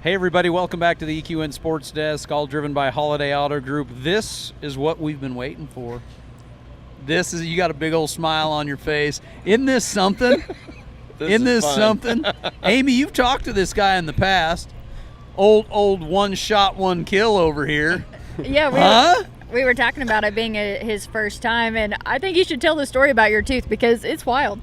Hey everybody, welcome back to the EQN Sports Desk, all driven by Holiday Auto Group. This is what we've been waiting for. This is, you got a big old smile on your face. Isn't this something? Isn't this something? Amy, you've talked to this guy in the past. Old one shot, one kill over here. Yeah, we were talking about it being his first time, and I think you should tell the story about your tooth because it's wild.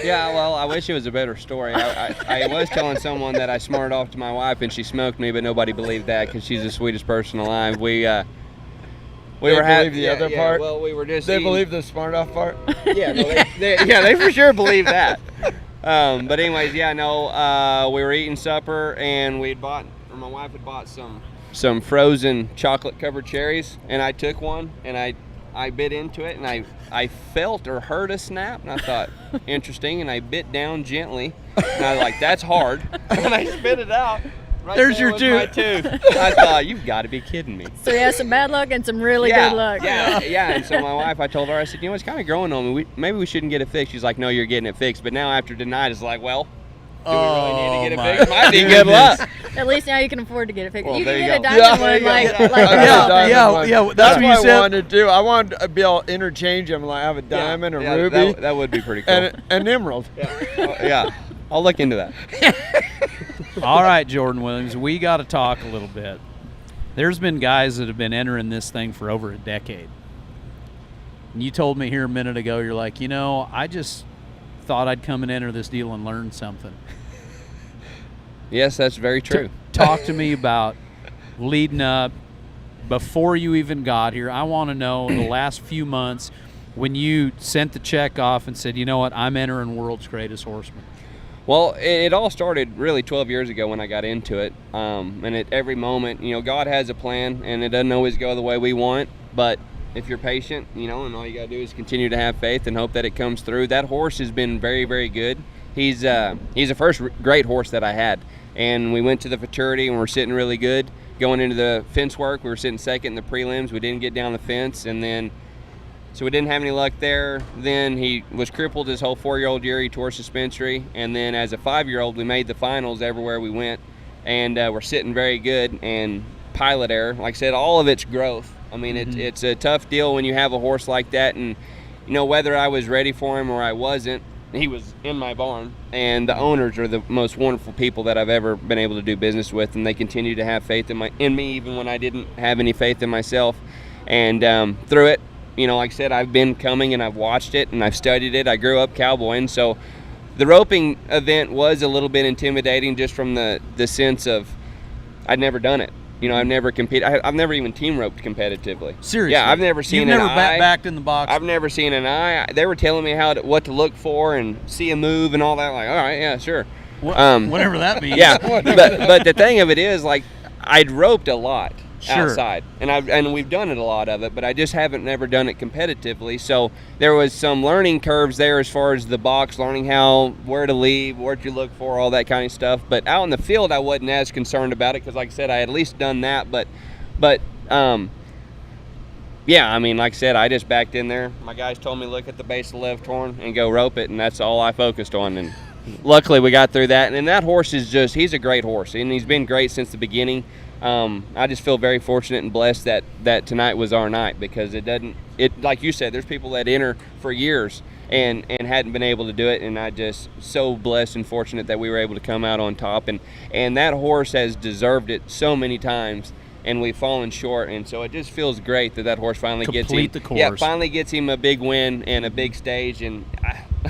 Yeah, well, I wish it was a better story. I was telling someone that I smarted off to my wife and she smoked me, but nobody believed that because she's the sweetest person alive. We were believe the other part. Well, we were just. They believe the smart off part. Yeah, no, they for sure believe that. But anyways, we were eating supper and my wife had bought some frozen chocolate covered cherries, and I took one and I bit into it, and I felt or heard a snap, and I thought, interesting, and I bit down gently, and I was like, that's hard, and I spit it out. Right There's your my tooth. I thought, you've got to be kidding me. So you had some bad luck and some really good luck. Yeah. And so my wife, I told her, I said, it's kind of growing on me. Maybe we shouldn't get it fixed. She's like, no, you're getting it fixed. But now after tonight, it's like, well, do we really need to get it fixed? Might be good luck. At least now you can afford to get it fixed. Well, you can there get you a diamond one That's what you said. I wanted to do. I wanted to be able to interchange them, like have a diamond, a ruby. That would be pretty cool. And an emerald. Yeah, I'll look into that. All right, Jordan Williams, we got to talk a little bit. There's been guys that have been entering this thing for over a decade. And you told me here a minute ago, you're like, I just thought I'd come and enter this deal and learn something. Yes, that's very true. Talk to me about leading up, before you even got here. I want to know the last few months when you sent the check off and said, you know what, I'm entering World's Greatest Horseman. Well, it all started really 12 years ago when I got into it. And at every moment, God has a plan, and it doesn't always go the way we want. But if you're patient, and all you got to do is continue to have faith and hope that it comes through. That horse has been very, very good. He's the first great horse that I had. And we went to the futurity, and we're sitting really good. Going into the fence work, we were sitting second in the prelims. We didn't get down the fence, and then so we didn't have any luck there. Then he was crippled his whole 4-year-old year. He tore suspensory. And then as a 5-year-old, we made the finals everywhere we went. And we're sitting very good. And pilot error, like I said, all of it's growth. I mean, it's a tough deal when you have a horse like that. And, whether I was ready for him or I wasn't, he was in my barn. And the owners are the most wonderful people that I've ever been able to do business with. And they continue to have faith in me even when I didn't have any faith in myself. And through it, like I said, I've been coming and I've watched it and I've studied it. I grew up cowboying, so the roping event was a little bit intimidating just from the sense of I'd never done it. I've never competed. I've never even team roped competitively. Seriously? Yeah, I've never seen You've an never eye. backed in the box? I've never seen an eye. They were telling me what to look for and see a move and all that. Like, all right, yeah, sure. Whatever that means. Yeah, but the thing of it is, like, I'd roped a lot. Sure. Outside, and we've done it a lot of it, but I just haven't never done it competitively. So there was some learning curves there as far as the box, learning where to leave, what you look for, all that kind of stuff. But out in the field, I wasn't as concerned about it because, like I said, I had at least done that. But yeah, I mean, like I said, I just backed in there. My guys told me look at the base of the left horn and go rope it, and that's all I focused on. And luckily, we got through that. And that horse he's a great horse, and he's been great since the beginning. I just feel very fortunate and blessed that tonight was our night because like you said, there's people that enter for years and hadn't been able to do it, and I just so blessed and fortunate that we were able to come out on top, and that horse has deserved it so many times, and we've fallen short, and so it just feels great that horse finally Complete the course. Yeah, finally gets him a big win and a big stage, and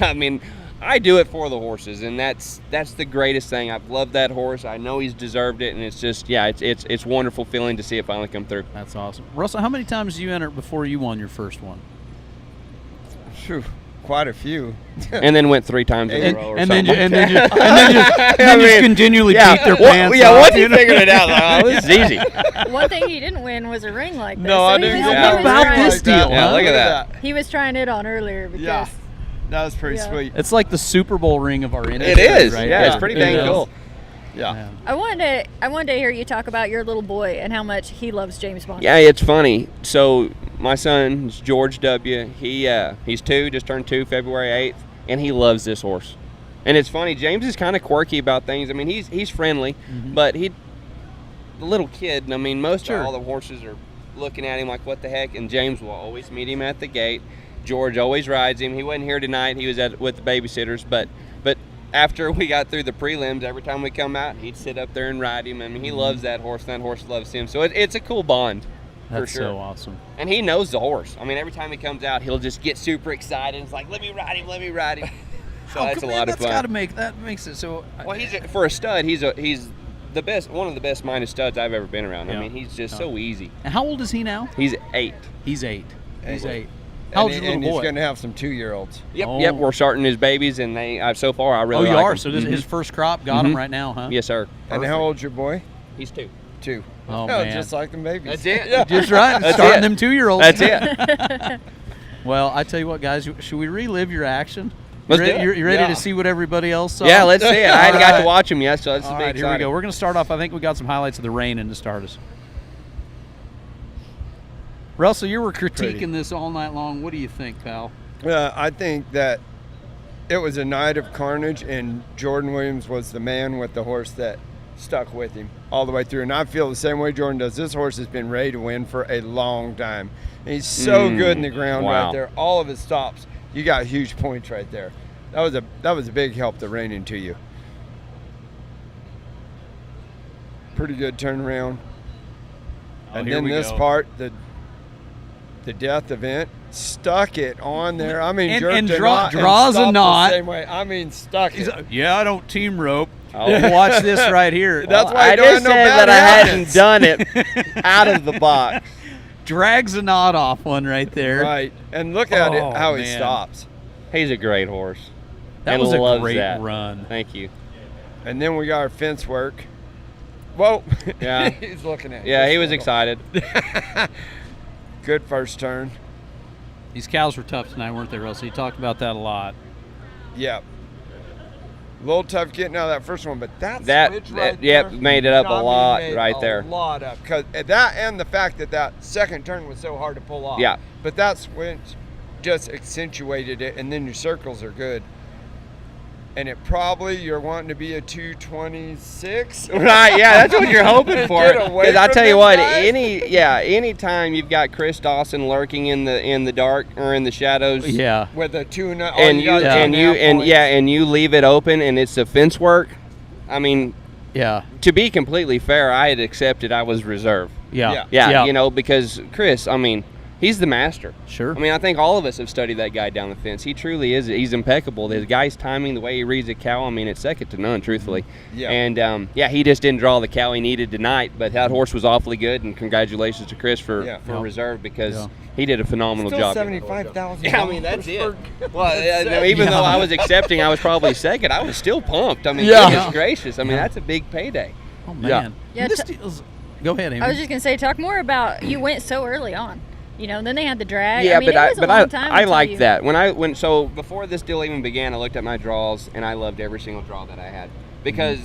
I mean, I do it for the horses, and that's the greatest thing. I've loved that horse. I know he's deserved it, and it's just, yeah, it's wonderful feeling to see it finally come through. That's awesome. Russell, how many times did you enter before you won your first one? Phew, quite a few. And then went 3 times in a row or something. And then just continually beat their pants yeah, off. once you figured it out, like, oh, this is easy. One thing he didn't win was a ring like this. No, I didn't. How about this deal? Yeah, look at that. He was trying it on earlier because... Yeah. That was pretty sweet. It's like the Super Bowl ring of our industry. It is, right? yeah, it's pretty dang cool. Yeah. I wanted to hear you talk about your little boy and how much he loves James Bond. Yeah, it's funny. So my son's George W. He's 2, just turned 2 February 8th, and he loves this horse. And it's funny, James is kind of quirky about things. I mean, he's friendly, but the little kid, I mean, most of all the horses are looking at him like, what the heck? And James will always meet him at the gate. George always rides him. He wasn't here tonight. He was with the babysitters, but after we got through the prelims, every time we come out, he'd sit up there and ride him. I mean, he loves that horse, and that horse loves him. So it's a cool bond. That's for sure. so awesome. And he knows the horse. I mean, every time he comes out, he'll just get super excited. It's like, let me ride him, let me ride him. So that's a lot of fun. That makes it so. Well, for a stud, he's the best, one of the best minded studs I've ever been around. Yeah. I mean, he's just so easy. And how old is he now? He's 8. He's 8. He's 8. And, How old's your little boy? he's going to have some 2-year-olds. Yep, we're starting his babies, and so far I really you like are. them. So this his first crop got him right now, huh? Yes, sir. And how old's your boy? He's 2. 2. Oh, man. Just like the babies. That's it. Just right. That's Starting it. them 2-year-olds. That's it. Well, I tell you what, guys. Should we relive your action? Let's do it. You ready Yeah. to see what everybody else saw? Yeah, let's see it. I hadn't got All to watch him yet, so that's All be right, here we exciting. go. We're going to start off. I think we got some highlights of the rain in to start us. Russell, you were critiquing this all night long. What do you think, pal? I think that it was a night of carnage, and Jordan Williams was the man with the horse that stuck with him all the way through. And I feel the same way Jordan does. This horse has been ready to win for a long time. And he's so good in the ground Wow. right there. All of his stops, you got huge points right there. That was a big help to rein into you. Pretty good turnaround. And here then we this go. part, the death event, stuck it on there. I mean, And- jerked and a draw- knot and draws a stopped the knot. same way. I mean, stuck it. Yeah, I don't team rope. Oh. Watch this right here. That's why I don't just have no said bad that I habits. hadn't done it out of the box. Drags a knot off one right there. Right. And look at Oh, it, how he man. stops. He's a great horse. That and was a loves great that. run. Thank you. And then we got our fence work. Whoa. Yeah. He's looking at Yeah, this he was little- excited. Good first turn. These cows were tough tonight, weren't they, Russell? You talked about that a lot. Yep. A little tough getting out of that first one, but that switch right yep, there, made it up a I mean, lot made right a there. lot up. Because that and the fact that second turn was so hard to pull off. Yeah. But that switch just accentuated it, and then your circles are good. And it probably, you're wanting to be a 226. Right, yeah, that's what you're hoping for. Get away Because I from tell you them what, guys. any time you've got Chris Dawson lurking in the dark or in the shadows, Yeah. With a 2 and and you leave it open and it's the fence work. I mean, Yeah. to be completely fair, I had accepted I was reserve. Yeah. Yeah, you know, because Chris, I mean, he's the master. Sure. I mean, I think all of us have studied that guy down the fence. He truly is. He's impeccable. The guy's timing, the way he reads a cow, I mean, it's second to none, truthfully. Yeah. And, he just didn't draw the cow he needed tonight, but that horse was awfully good, and congratulations to Chris for Yeah. reserve because Yeah. he did a phenomenal Still job. $75,000. Yeah, I mean, that's it. Well, even though I was accepting, I was probably second, I was still pumped. I mean, Yeah. goodness gracious. I mean, that's a big payday. Oh, man. Yeah, This deal's, go ahead, Amy. I was just gonna say, talk more about you went so early on. You know, and then they had the drag. Yeah, I mean, it was a long time I until liked you- that. So before this deal even began, I looked at my draws and I loved every single draw that I had because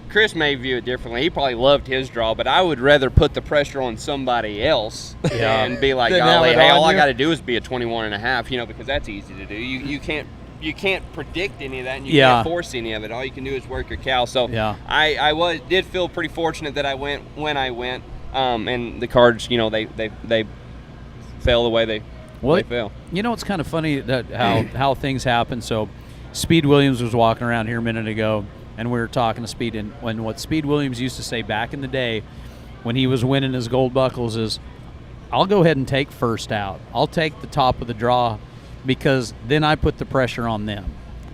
Chris may view it differently. He probably loved his draw, but I would rather put the pressure on somebody else and be like, Then have golly, it hey, on all I you. got to do is be a 21 and a half, because that's easy to do. You can't predict any of that, and you Yeah. can't force any of it. All you can do is work your cow. So Yeah. I did feel pretty fortunate that I went when I went, and the cards, they fell the way they fell. You know, it's kind of funny that how things happen. So, Speed Williams was walking around here a minute ago, and we were talking to Speed. And what Speed Williams used to say back in the day when he was winning his gold buckles is, I'll go ahead and take first out. I'll take the top of the draw because then I put the pressure on them.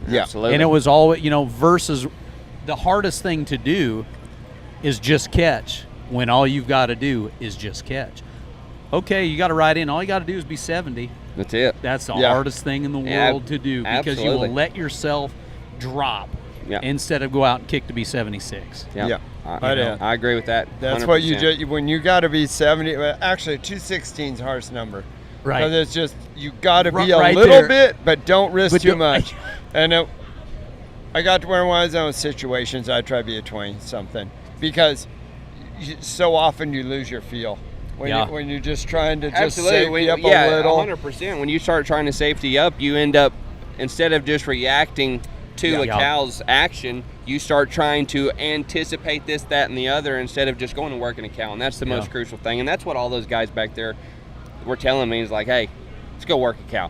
Yeah. Absolutely. And it was always, versus the hardest thing to do is just catch when all you've got to do is just catch. Okay, you got to ride in. All you got to do is be 70. That's it. That's the Yeah. hardest thing in the Yeah, world to do because you absolutely. will let yourself drop Yeah. instead of go out and kick to be 76. Yeah. I agree with that. That's what you 100%. just, when you got to be 70, well, actually 216 is a harsh number. Right. Because it's just, you got to be a Right little there. bit, but don't risk But too don't- much. And I got to where when I was in those situations, I try to be a 20 something because so often you lose your feel. When you're just trying to just Absolutely. safety up a little. 100%. When you start trying to safety up, you end up, instead of just reacting to a cow's action, you start trying to anticipate this, that, and the other instead of just going and working a cow. And that's the most crucial thing. And that's what all those guys back there were telling me is like, hey, let's go work a cow.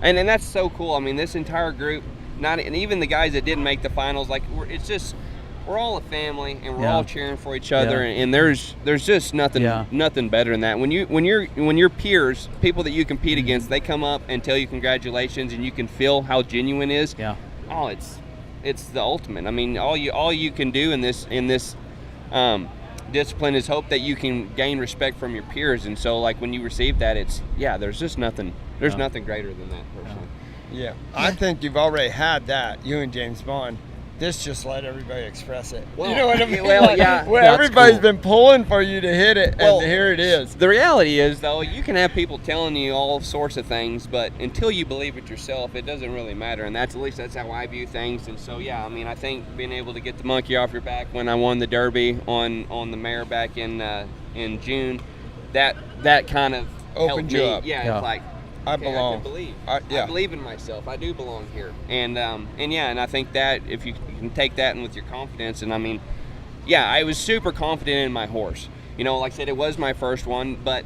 And that's so cool. I mean, this entire group, and even the guys that didn't make the finals, like we're all a family and we're all cheering for each other. And there's just nothing better than that. When your peers, people that you compete against, they come up and tell you congratulations and you can feel how genuine it is. Yeah. Oh, it's the ultimate. I mean, all you can do in this discipline is hope that you can gain respect from your peers. And so, like, when you receive that, there's just nothing. There's nothing greater than that, personally. Yeah, I think you've already had that, you and James Bond. This just let everybody express it. Well, you know what I mean? well, yeah, Where that's everybody's cool. been pulling for you to hit it, Well, and here it is. The reality is, though, you can have people telling you all sorts of things, but until you believe it yourself, it doesn't really matter. And at least that's how I view things. And so, yeah, I mean, I think being able to get the monkey off your back when I won the Derby on the mare back in June, that kind of Opened helped you me. up. Yeah, it's like, I okay, belong. I can believe. I believe in myself. I do belong here. And I think that if you can take that and with your confidence, and I mean, yeah, I was super confident in my horse. You know, like I said, it was my first one, but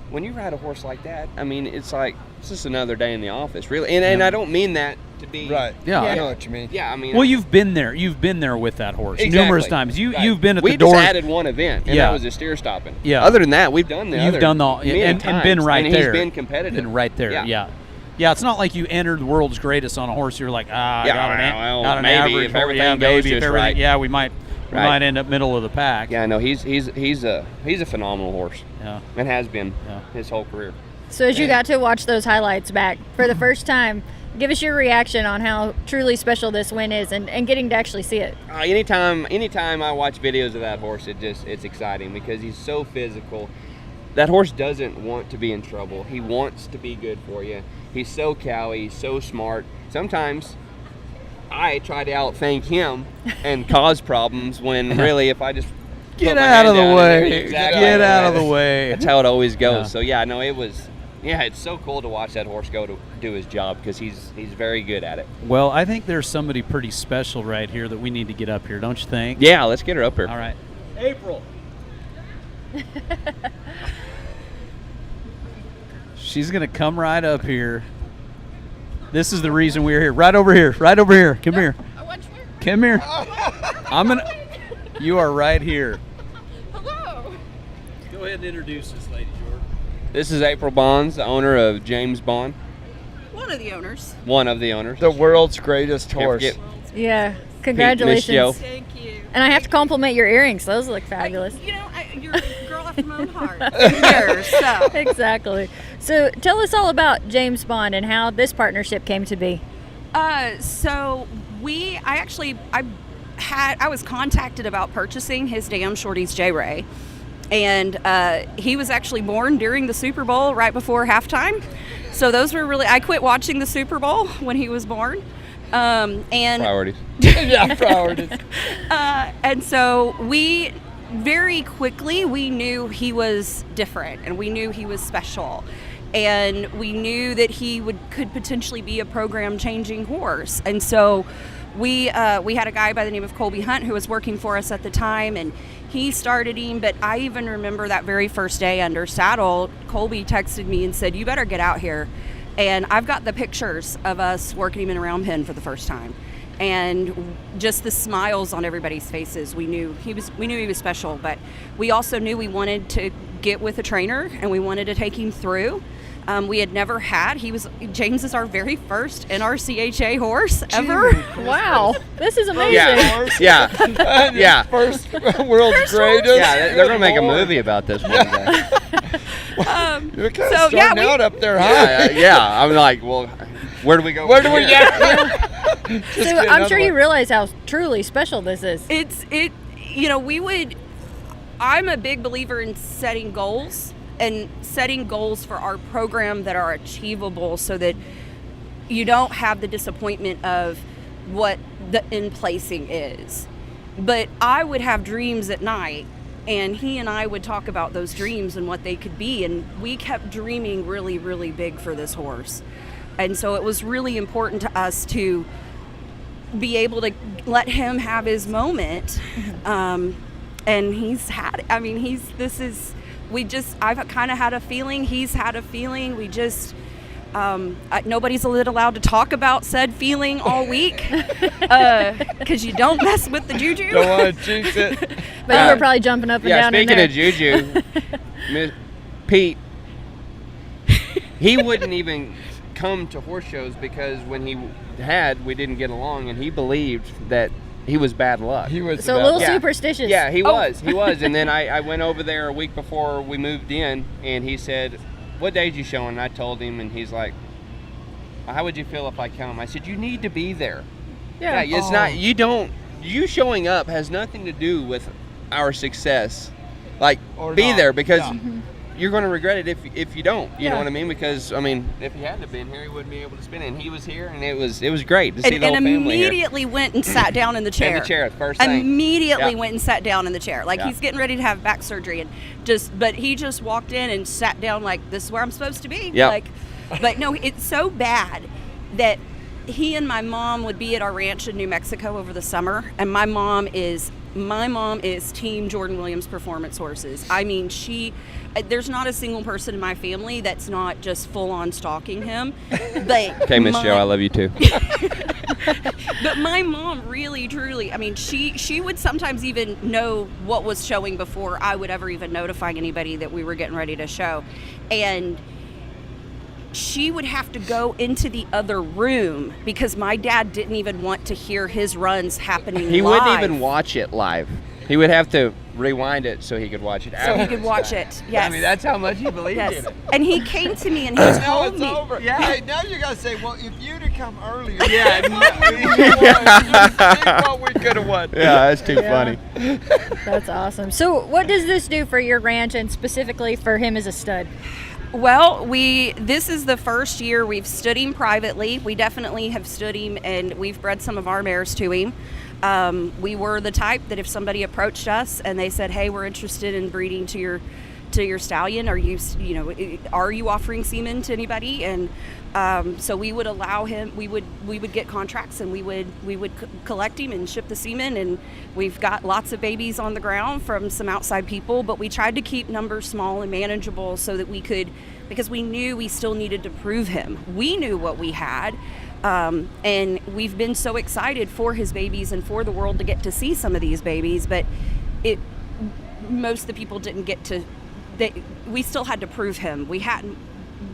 when you ride a horse like that, I mean, it's like, it's just another day in the office, really. And I don't mean that to be right. Yeah. I know what you mean. Yeah, I mean. Well, you've been there. You've been there with that horse numerous times. Right. You've been at we the doors. just added one event, and that was a steer stopping. Yeah. Other than that, we've done the You've other done the and been right and there. He's been competitive. Been right there. Yeah. Yeah, it's not like you entered the world's greatest on a horse. You're like, got an maybe average. if everything goes just right. Yeah, we might end up middle of the pack. Yeah, no, he's a phenomenal horse. Yeah, and has been his whole career. So as you got to watch those highlights back for the first time, give us your reaction on how truly special this win is and getting to actually see it. Anytime I watch videos of that horse, it's exciting because he's so physical. That horse doesn't want to be in trouble. He wants to be good for you. He's so cowy, he's so smart. Sometimes I try to outthink him and cause problems when really if I just get out of the way. Exactly. Get out of the way. That's how it always goes. Yeah. So yeah, no, it's so cool to watch that horse go to do his job because he's very good at it. Well, I think there's somebody pretty special right here that we need to get up here, don't you think? Yeah, let's get her up here. All right. April. She's going to come right up here. This is the reason we're here. Right over here. Right over here. Come here. Come here. You are right here. Hello. Go ahead and introduce us, Lady Jordan. This is April Bonds, the owner of James Bond. One of the owners. One of the owners. The world's greatest horse. Can't forget Yeah, congratulations. Miss Jo. Thank you. And I have to compliment your earrings. Those look fabulous. You're a girl after my own heart. Yours, so. Exactly. So tell us all about James Bond and how this partnership came to be. So I was contacted about purchasing his dam Shorty's J Ray, and he was actually born during the Super Bowl right before halftime. So those were really, I quit watching the Super Bowl when he was born. And Priorities. Yeah, priorities. And so we very quickly, we knew he was different and we knew he was special. And we knew that he could potentially be a program changing horse. And so we had a guy by the name of Colby Hunt who was working for us at the time, and he started him. But I even remember that very first day under saddle, Colby texted me and said, "You better get out here." And I've got the pictures of us working him in a round pen for the first time. And just the smiles on everybody's faces. We knew he was special, but we also knew we wanted to get with a trainer and we wanted to take him through. We had never had. James is our very first NRCHA horse ever. Wow, this is amazing. Yeah. First world's greatest. Yeah, they're gonna make a movie about this one day. You're kind of starting out up there, huh? Yeah. I'm like, well, where do we go? Where do we get? So I'm sure you realize how truly special this is. I'm a big believer in setting goals and setting goals for our program that are achievable so that you don't have the disappointment of what the in placing is. But I would have dreams at night And he and I would talk about those dreams and what they could be. And we kept dreaming really, really big for this horse. And so it was really important to us to be able to let him have his moment. And he's had, I mean, I've kind of had a feeling, he's had a feeling. We just, nobody's allowed to talk about said feeling all week because you don't mess with the juju. Don't want to jinx it. But you were probably jumping up and down in speaking there. of juju, Pete, he wouldn't even come to horse shows because when we didn't get along, and he believed that he was bad luck. He was So a little superstitious. Yeah, he was. And then I went over there a week before we moved in, and he said, "What day's you showing?" And I told him, and he's like, "How would you feel if I come?" I said, "You need to be there." Yeah. It's not, you showing up has nothing to do with our success. Like, Or be not. there, because Yeah. you're going to regret it if you don't. You Yeah. know what I mean? Because, I mean, if he hadn't have been here, he wouldn't be able to spin it. And he was here, and it was great to see the whole And family here. immediately went and sat down in the chair. In the chair, first thing. Immediately Yeah. went and sat down in the chair. Like Yeah. he's getting ready to have back surgery, and but he just walked in and sat down like, this is where I'm supposed to be. Yep. Like, but no, it's so bad that he and my mom would be at our ranch in New Mexico over the summer, and my mom is team Jordan Williams Performance Horses. I mean, there's not a single person in my family that's not just full on stalking him. But Okay, Miss Joe, I love you too. But my mom really, truly, I mean, she would sometimes even know what was showing before I would ever even notify anybody that we were getting ready to show. And she would have to go into the other room because my dad didn't even want to hear his runs happening He live. wouldn't even watch it live. He would have to rewind it so he could watch it So after. he could watch it. Yes. I mean, that's how much he believed in yes. it. And he came to me and he Now told it's me. over. Yeah. Hey, now you gotta say, well, if you'd have come earlier, Yeah. think what we could have won. Yeah, that's too funny. That's awesome. So what does this do for your ranch and specifically for him as a stud? Well, this is the first year we've stood him privately. We definitely have stood him, and we've bred some of our mares to him. We were the type that if somebody approached us and they said, "Hey, we're interested in breeding to your stallion. Are you offering semen to anybody?" And so we would allow him. We would get contracts, and we would collect him and ship the semen. And we've got lots of babies on the ground from some outside people, but we tried to keep numbers small and manageable so that we could, because we knew we still needed to prove him. We knew what we had. And we've been so excited for his babies and for the world to get to see some of these babies, but most of the people didn't get to. We still had to prove him. We hadn't.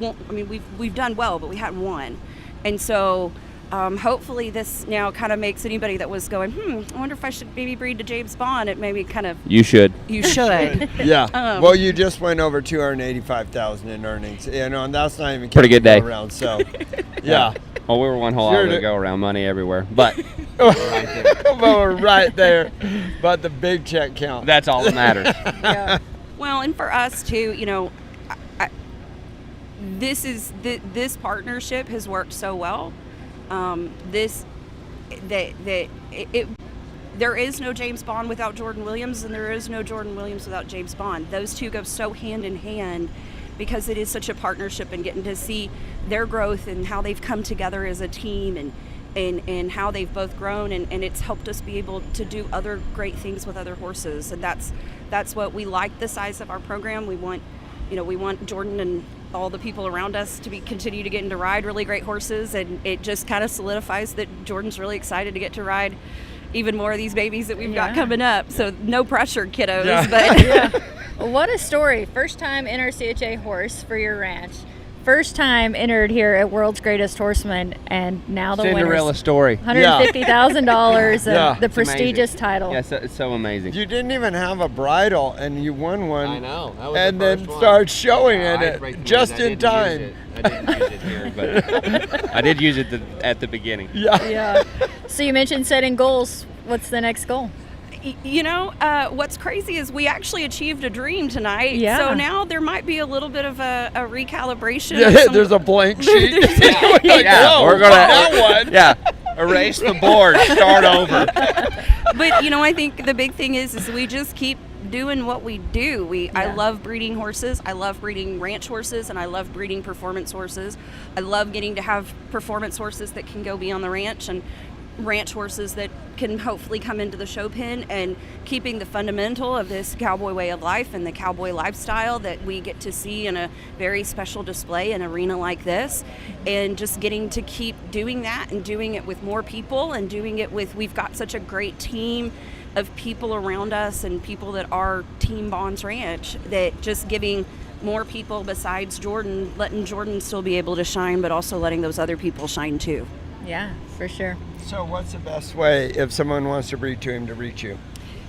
I mean, we've done well, but we hadn't won, and so hopefully this now kind of makes anybody that was going, I wonder if I should maybe breed to James Bond. It maybe kind of. You should. You should. Yeah. Well, you just went over 285,000 in earnings, and that's not even Pretty good day. around. So, yeah. Well, we were one whole Sure hour to- to go around, money everywhere, but We're right there, but the big check count. that's all that matters. Yeah. Well, and for us too, this partnership has worked so well. There is no James Bond without Jordan Williams, and there is no Jordan Williams without James Bond. Those two go so hand in hand because it is such a partnership, and getting to see their growth and how they've come together as a team and how they've both grown, and it's helped us be able to do other great things with other horses. And that's what we like, the size of our program. We want Jordan and all the people around us to continue to get into ride really great horses, and it just kind of solidifies that Jordan's really excited to get to ride even more of these babies that we've got coming up. So no pressure, kiddos. Yeah. But Well, what a story. First time NRCHA horse for your ranch. First time entered here at World's Greatest Horseman, and now the Cinderella winner's story. $150,000 and Yeah. the It's prestigious amazing. title. Yeah, it's so amazing. You didn't even have a bridle, and you won one. I know. That was And the then first one. started showing in I it break the just news. I in didn't use time. it. I didn't use it here, but I did use it at the beginning. Yeah. Yeah. So you mentioned setting goals. What's the next goal? what's crazy is we actually achieved a dream tonight. Yeah. So now there might be a little bit of a recalibration. Yeah, there's a blank sheet. Yeah, we're gonna that one. Yeah, erase the board, start over. But I think the big thing is we just keep doing what we do. I Yeah. love breeding horses. I love breeding ranch horses, and I love breeding performance horses. I love getting to have performance horses that can go be on the ranch, and ranch horses that can hopefully come into the show pen, and keeping the fundamental of this cowboy way of life and the cowboy lifestyle that we get to see in a very special display in an arena like this, and just getting to keep doing that and doing it with more people and doing it with, we've got such a great team of people around us and people that are Team Bonds Ranch, that just giving more people besides Jordan, letting Jordan still be able to shine, but also letting those other people shine too. Yeah, for sure. So what's the best way if someone wants to breed to him to reach you?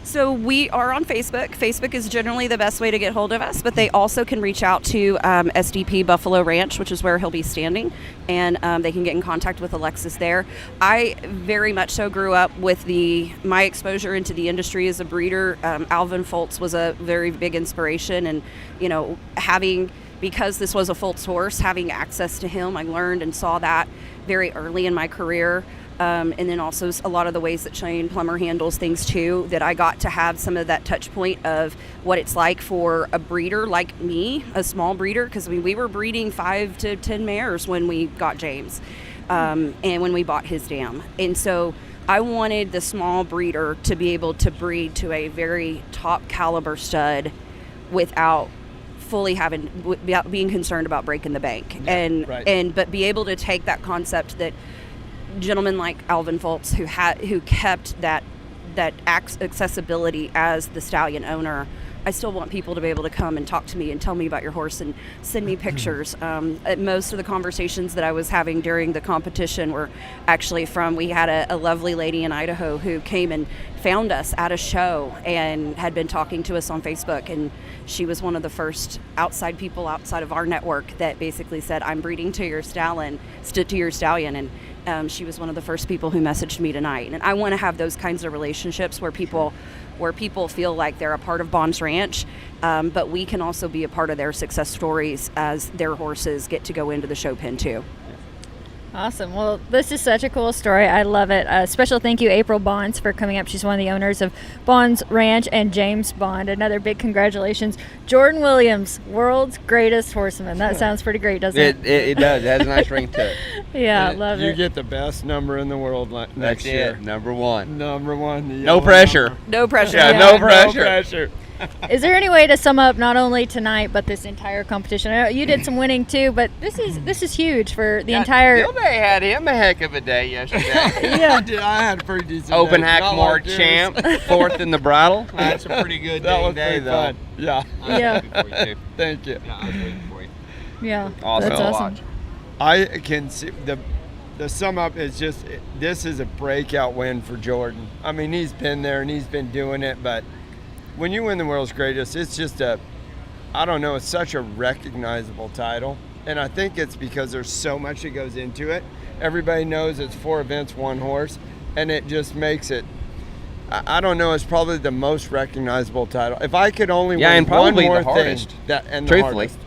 So we are on Facebook. Facebook is generally the best way to get hold of us, but they also can reach out to SDP Buffalo Ranch, which is where he'll be standing, and they can get in contact with Alexis there. I very much so grew up with my exposure into the industry as a breeder. Alvin Foltz was a very big inspiration, and because this was a Foltz horse, having access to him, I learned and saw that very early in my career. And then also a lot of the ways that Shane Plummer handles things too, that I got to have some of that touch point of what it's like for a breeder like me, a small breeder, because we were breeding 5 to 10 mares when we got James, and when we bought his dam. And so I wanted the small breeder to be able to breed to a very top caliber stud without being concerned about breaking the bank, but be able to take that concept that gentlemen like Alvin Foltz, who kept that accessibility as the stallion owner. I still want people to be able to come and talk to me and tell me about your horse and send me pictures. Most of the conversations that I was having during the competition were actually we had a lovely lady in Idaho who came and found us at a show and had been talking to us on Facebook, and she was one of the first people outside of our network that basically said, I'm breeding to your stallion, and she was one of the first people who messaged me tonight. And I want to have those kinds of relationships where people feel like they're a part of Bonds Ranch, but we can also be a part of their success stories as their horses get to go into the show pen too. Awesome. Well, this is such a cool story. I love it. Special thank you, April Bonds, for coming up. She's one of the owners of Bonds Ranch, and James Bond. Another big congratulations. Jordan Williams, world's greatest horseman. That sounds pretty great, doesn't it? It does. It has a nice ring to it. Yeah, love you it. You get the best number in the world next That's year. it. Number one. Number one. the No yellow pressure. number. No pressure. Yeah, Yeah. no No pressure. pressure. Is there any way to sum up not only tonight but this entire competition? I know you did some winning too, but this is huge for the entire. Bill Day had him a heck of a day yesterday. I had a pretty decent Open day. hack Not more like yours. champ, fourth in the bridle. That's a pretty good That was day pretty though. fun. Yeah. Yeah. I was rooting for you, too. Thank you. Yeah, I was rooting for you. Yeah, Awesome that's to awesome. watch. I can see the sum up is just, this is a breakout win for Jordan. I mean, he's been there and he's been doing it, but when you win the world's greatest, it's just it's such a recognizable title. And I think it's because there's so much that goes into it. Everybody knows it's 4 events, 1 horse, and it just makes it, I don't know, it's probably the most recognizable title. If I could only win and probably one more the hardest. thing, Truthfully. the hardest,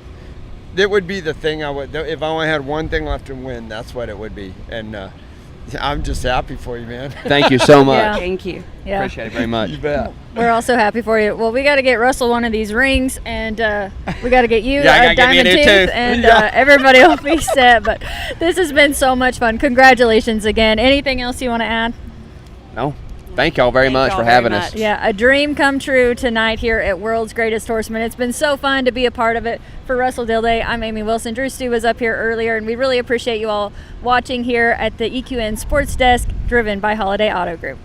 it would be the thing I would, if I only had one thing left to win, that's what it would be. And I'm just happy for you, man. Thank you so much. Yeah. Thank you. Yeah. Appreciate it very much. You bet. We're also happy for you. Well, we got to get Russell one of these rings, and we got to get you Yeah, I a gotta get me a diamond new tooth, tooth. and everybody will be set. But this has been so much fun. Congratulations again. Anything else you want to add? No. Thank y'all very Thank much y'all for very having much. us. Yeah, a dream come true tonight here at World's Greatest Horseman. It's been so fun to be a part of it. For Russell Dilday, I'm Amy Wilson. Drew Stu was up here earlier, and we really appreciate you all watching here at the EQN Sports Desk, driven by Holiday Auto Group.